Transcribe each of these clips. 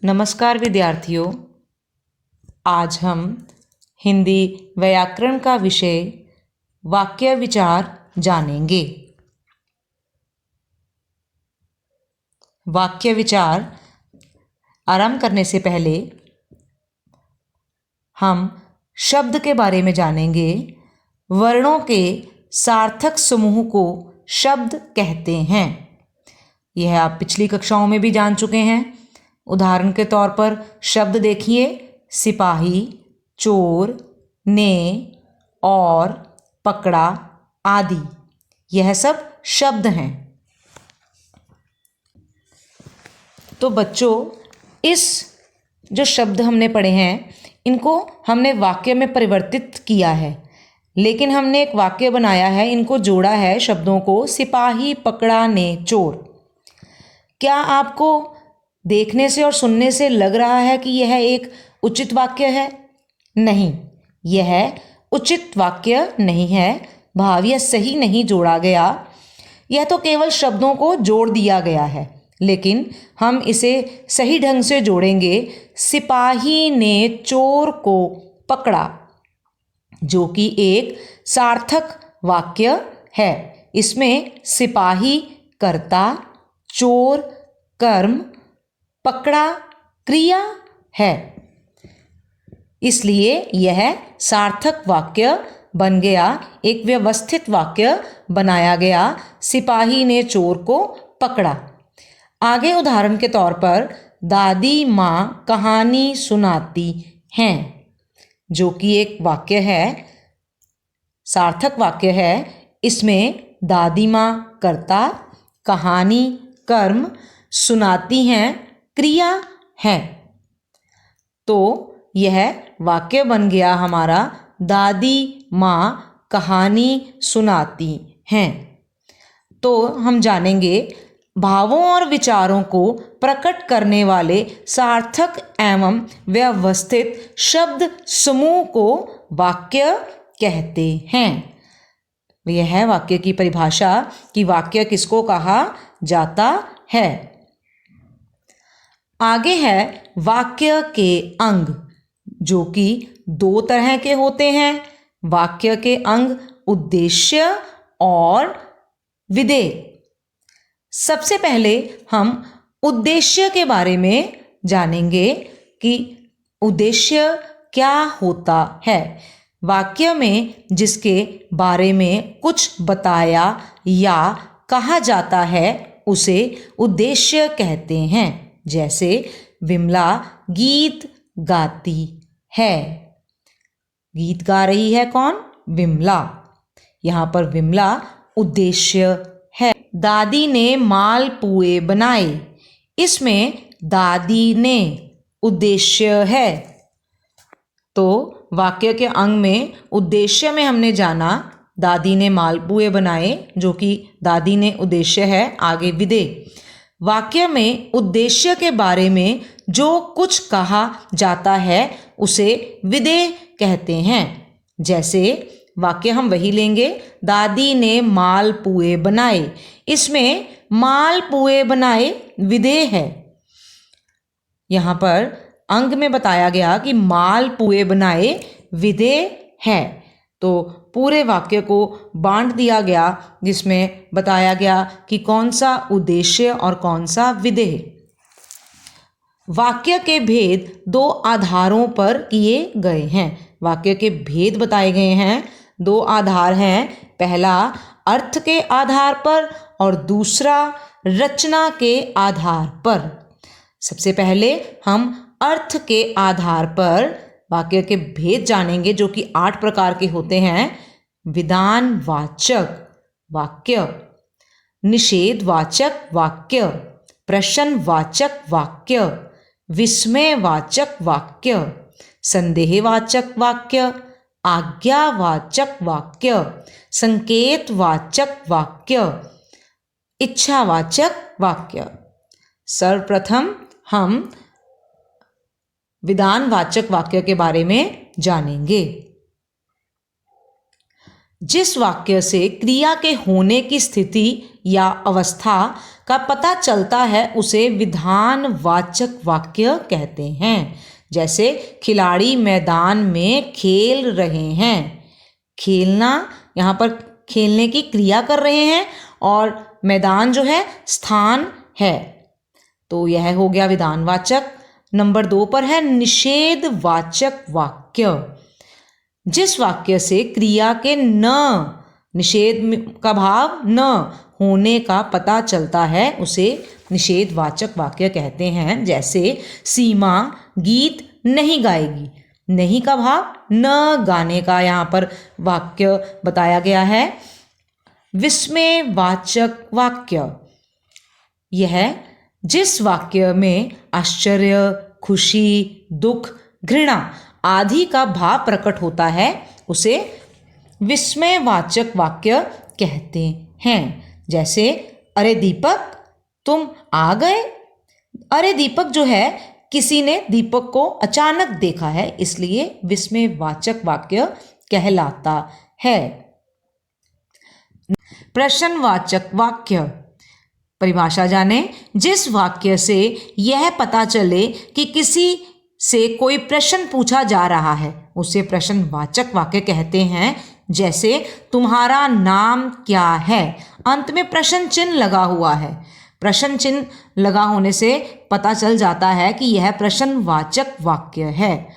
नमस्कार विद्यार्थियों, आज हम हिंदी व्याकरण का विषय वाक्य विचार जानेंगे। वाक्य विचार आरंभ करने से पहले हम शब्द के बारे में जानेंगे। वर्णों के सार्थक समूह को शब्द कहते हैं। यह आप पिछली कक्षाओं में भी जान चुके हैं। उदाहरण के तौर पर शब्द देखिए, सिपाही, चोर, ने, और, पकड़ा आदि। यह सब शब्द हैं। तो बच्चों, इस जो शब्द हमने पढ़े हैं इनको हमने वाक्य में परिवर्तित किया है, लेकिन हमने एक वाक्य बनाया है, इनको जोड़ा है शब्दों को। सिपाही, पकड़ा, ने, चोर। क्या आपको देखने से और सुनने से लग रहा है कि यह एक उचित वाक्य है? नहीं, यह उचित वाक्य नहीं है। भाव या सही नहीं जोड़ा गया। यह तो केवल शब्दों को जोड़ दिया गया है, लेकिन हम इसे सही ढंग से जोड़ेंगे। सिपाही ने चोर को पकड़ा, जो कि एक सार्थक वाक्य है। इसमें सिपाही कर्ता, चोर कर्म, पकड़ा क्रिया है, इसलिए यह सार्थक वाक्य बन गया। एक व्यवस्थित वाक्य बनाया गया। सिपाही ने चोर को पकड़ा। आगे उदाहरण के तौर पर दादी माँ कहानी सुनाती हैं, जो कि एक वाक्य है, सार्थक वाक्य है। इसमें दादी माँ कर्ता, कहानी कर्म, सुनाती हैं क्रिया है। तो यह वाक्य बन गया हमारा, दादी माँ कहानी सुनाती हैं। तो हम जानेंगे भावों और विचारों को प्रकट करने वाले सार्थक एवं व्यवस्थित शब्द समूह को वाक्य कहते हैं। यह है वाक्य की परिभाषा कि वाक्य किसको कहा जाता है। आगे है वाक्य के अंग, जो कि दो तरह के होते हैं। वाक्य के अंग उद्देश्य और विधेय। सबसे पहले हम उद्देश्य के बारे में जानेंगे कि उद्देश्य क्या होता है। वाक्य में जिसके बारे में कुछ बताया या कहा जाता है उसे उद्देश्य कहते हैं। जैसे विमला गीत गाती है। गीत गा रही है कौन? विमला। यहाँ पर विमला उद्देश्य है। दादी ने मालपुए बनाए। इसमें दादी ने उद्देश्य है। तो वाक्य के अंग में उद्देश्य में हमने जाना दादी ने मालपुए बनाए, जो कि दादी ने उद्देश्य है। आगे विधेय। वाक्य में उद्देश्य के बारे में जो कुछ कहा जाता है उसे विधेय कहते हैं। जैसे वाक्य हम वही लेंगे, दादी ने मालपुए बनाए। इसमें मालपुए बनाए विधेय है। यहाँ पर अंग में बताया गया कि मालपुए बनाए विधेय है। तो पूरे वाक्य को बांट दिया गया, जिसमें बताया गया कि कौन सा उद्देश्य और कौन सा विधेय। वाक्य के भेद दो आधारों पर किए गए हैं। वाक्य के भेद बताए गए हैं। दो आधार हैं, पहला अर्थ के आधार पर और दूसरा रचना के आधार पर। सबसे पहले हम अर्थ के आधार पर वाक्य के भेद जानेंगे, जो कि 8 प्रकार के होते हैं। विधानवाचक वाक्य, निषेधवाचक वाक्य, प्रश्नवाचक वाक्य, विस्मयवाचक वाक्य, संदेहवाचक वाक्य, आज्ञावाचक वाक्य, संकेतवाचक वाक्य, इच्छावाचक वाक्य। सर्वप्रथम हम विधानवाचक वाक्य के बारे में जानेंगे। जिस वाक्य से क्रिया के होने की स्थिति या अवस्था का पता चलता है उसे विधानवाचक वाक्य कहते हैं। जैसे खिलाड़ी मैदान में खेल रहे हैं। खेलना, यहाँ पर खेलने की क्रिया कर रहे हैं और मैदान जो है स्थान है, तो यह हो गया विधानवाचक। नंबर 2 पर है निषेधवाचक वाक्य। जिस वाक्य से क्रिया के न, निषेध का भाव न होने का पता चलता है उसे निषेधवाचक वाक्य कहते हैं। जैसे सीमा गीत नहीं गाएगी। नहीं का भाव न गाने का यहाँ पर वाक्य बताया गया है। विस्मयवाचक वाक्य, यह जिस वाक्य में आश्चर्य, खुशी, दुख, घृणा आदि का भाव प्रकट होता है उसे विस्मयवाचक वाक्य कहते हैं। जैसे अरे दीपक तुम आ गए। अरे दीपक जो है, किसी ने दीपक को अचानक देखा है, इसलिए विस्मयवाचक वाक्य कहलाता है। प्रश्नवाचक वाक्य, परिभाषा जाने। जिस वाक्य से यह पता चले कि किसी से कोई प्रश्न पूछा जा रहा है उसे प्रश्नवाचक वाक्य कहते हैं। जैसे तुम्हारा नाम क्या है, अंत में प्रश्न चिन्ह लगा हुआ है। प्रश्न चिन्ह लगा होने से पता चल जाता है कि यह प्रश्नवाचक वाक्य है।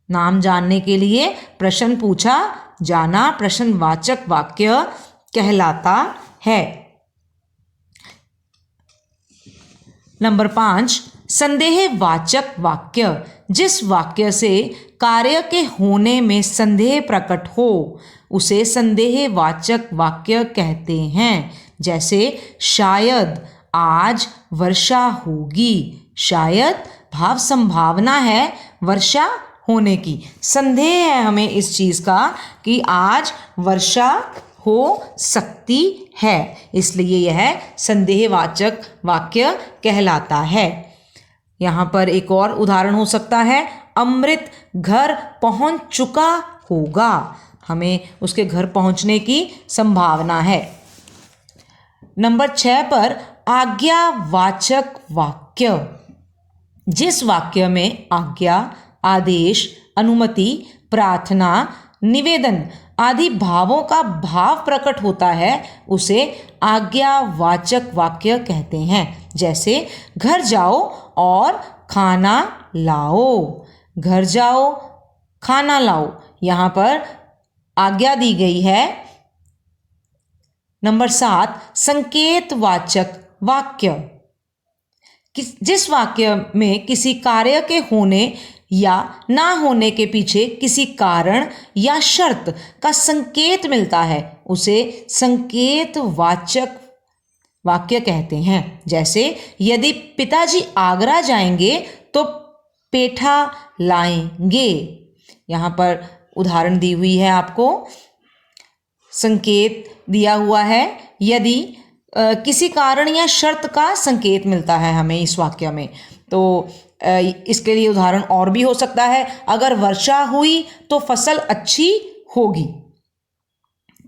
नाम जानने के लिए प्रश्न पूछा जाना प्रश्नवाचक वाक्य कहलाता है। नंबर 5, संदेहवाचक वाक्य। जिस वाक्य से कार्य के होने में संदेह प्रकट हो उसे संदेहवाचक वाक्य कहते हैं। जैसे शायद आज वर्षा होगी। शायद भाव संभावना है वर्षा होने की, संदेह है हमें इस चीज़ का कि आज वर्षा हो सकती है, इसलिए यह संदेहवाचक वाक्य कहलाता है। यहाँ पर एक और उदाहरण हो सकता है, अमृत घर पहुँच चुका होगा। हमें उसके घर पहुँचने की संभावना है। नंबर 6 पर आज्ञावाचक वाक्य। जिस वाक्य में आज्ञा, आदेश, अनुमति, प्रार्थना, निवेदन आदि भावों का भाव प्रकट होता है उसे आज्ञावाचक वाक्य कहते हैं। जैसे घर जाओ और खाना लाओ। घर जाओ, खाना लाओ, यहाँ पर आज्ञा दी गई है। नंबर 7, संकेतवाचक वाक्य। जिस वाक्य में किसी कार्य के होने या ना होने के पीछे किसी कारण या शर्त का संकेत मिलता है उसे संकेतवाचक वाक्य कहते हैं। जैसे यदि पिताजी आगरा जाएंगे तो पेठा लाएंगे। यहाँ पर उदाहरण दी हुई है, आपको संकेत दिया हुआ है। यदि किसी कारण या शर्त का संकेत मिलता है हमें इस वाक्य में, तो इसके लिए उदाहरण और भी हो सकता है। अगर वर्षा हुई तो फसल अच्छी होगी।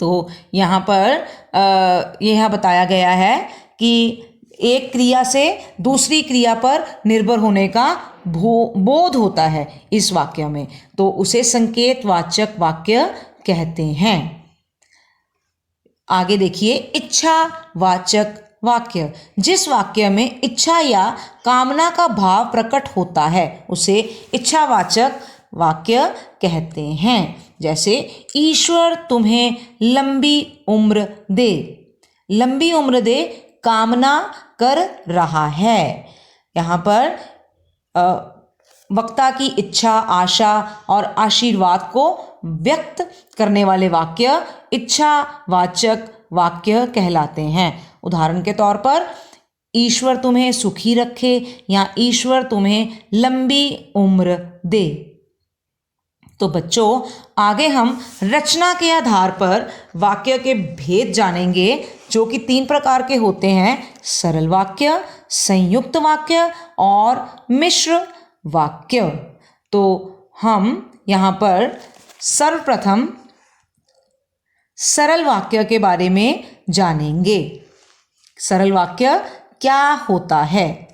तो यहाँ पर यह बताया गया है कि एक क्रिया से दूसरी क्रिया पर निर्भर होने का बोध होता है इस वाक्य में, तो उसे संकेतवाचक वाक्य कहते हैं। आगे देखिए, इच्छावाचक वाक्य। जिस वाक्य में इच्छा या कामना का भाव प्रकट होता है उसे इच्छावाचक वाक्य कहते हैं। जैसे ईश्वर तुम्हें लंबी उम्र दे। लंबी उम्र दे कामना कर रहा है। यहाँ पर वक्ता की इच्छा, आशा और आशीर्वाद को व्यक्त करने वाले वाक्य इच्छावाचक वाक्य कहलाते हैं। उदाहरण के तौर पर ईश्वर तुम्हें सुखी रखे या ईश्वर तुम्हें लंबी उम्र दे। तो बच्चों, आगे हम रचना के आधार पर वाक्य के भेद जानेंगे, जो कि 3 प्रकार के होते हैं: सरल वाक्य, संयुक्त वाक्य और मिश्र वाक्य। तो हम यहाँ पर सर्वप्रथम सरल वाक्य के बारे में जानेंगे। सरल वाक्य क्या होता है?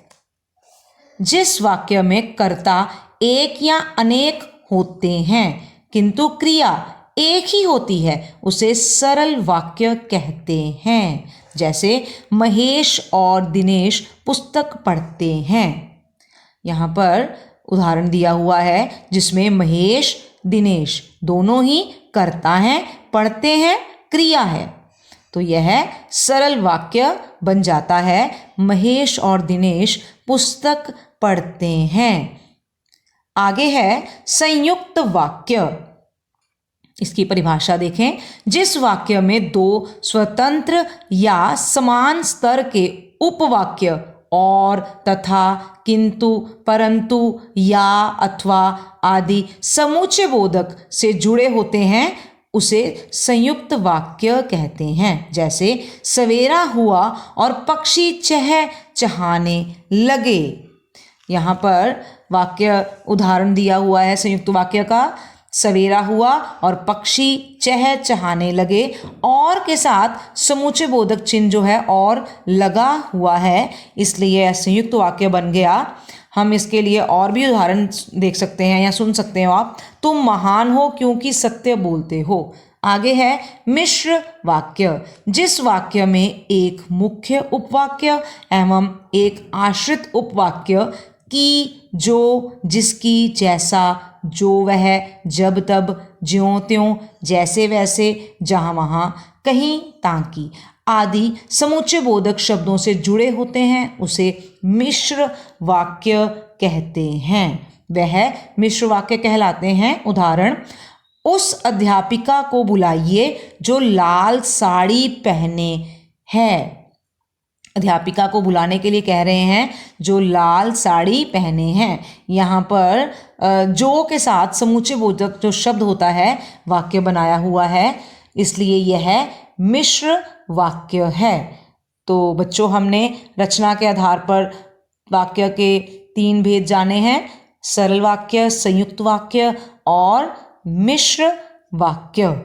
जिस वाक्य में कर्ता एक या अनेक होते हैं किंतु क्रिया एक ही होती है उसे सरल वाक्य कहते हैं। जैसे महेश और दिनेश पुस्तक पढ़ते हैं। यहाँ पर उदाहरण दिया हुआ है जिसमें महेश दिनेश दोनों ही कर्ता हैं, पढ़ते हैं क्रिया है, तो यह सरल वाक्य बन जाता है। महेश और दिनेश पुस्तक पढ़ते हैं। आगे है संयुक्त वाक्य। इसकी परिभाषा देखें। जिस वाक्य में दो स्वतंत्र या समान स्तर के उपवाक्य और, तथा, किंतु, परंतु, या, अथवा आदि समूचे बोधक से जुड़े होते हैं उसे संयुक्त वाक्य कहते हैं। जैसे सवेरा हुआ और पक्षी चहचहाने लगे। यहाँ पर वाक्य उदाहरण दिया हुआ है संयुक्त वाक्य का। सवेरा हुआ और पक्षी चहचहाने लगे, और के साथ समूचे बोधक चिन्ह जो है और लगा हुआ है, इसलिए यह संयुक्त वाक्य बन गया। हम इसके लिए और भी उदाहरण देख सकते हैं या सुन सकते हो आप। तुम महान हो क्योंकि सत्य बोलते हो। आगे है मिश्र वाक्य। जिस वाक्य में एक मुख्य उपवाक्य एवं एक आश्रित उपवाक्य की, जो, जिसकी, जैसा, जो वह, जब तब, ज्यों त्यों, जैसे वैसे, जहाँ वहाँ, कहीं ताकि आदि समूचे बोधक शब्दों से जुड़े होते हैं उसे मिश्र वाक्य कहते हैं। वह मिश्र वाक्य कहलाते हैं। उदाहरण, उस अध्यापिका को बुलाइए जो लाल साड़ी पहने है। अध्यापिका को बुलाने के लिए कह रहे हैं जो लाल साड़ी पहने हैं। यहाँ पर जो के साथ समूचे बोधक जो शब्द होता है वाक्य बनाया हुआ है, इसलिए यह मिश्र वाक्य है। तो बच्चों, हमने रचना के आधार पर वाक्य के 3 भेद जाने हैं: सरल वाक्य, संयुक्त वाक्य और मिश्र वाक्य।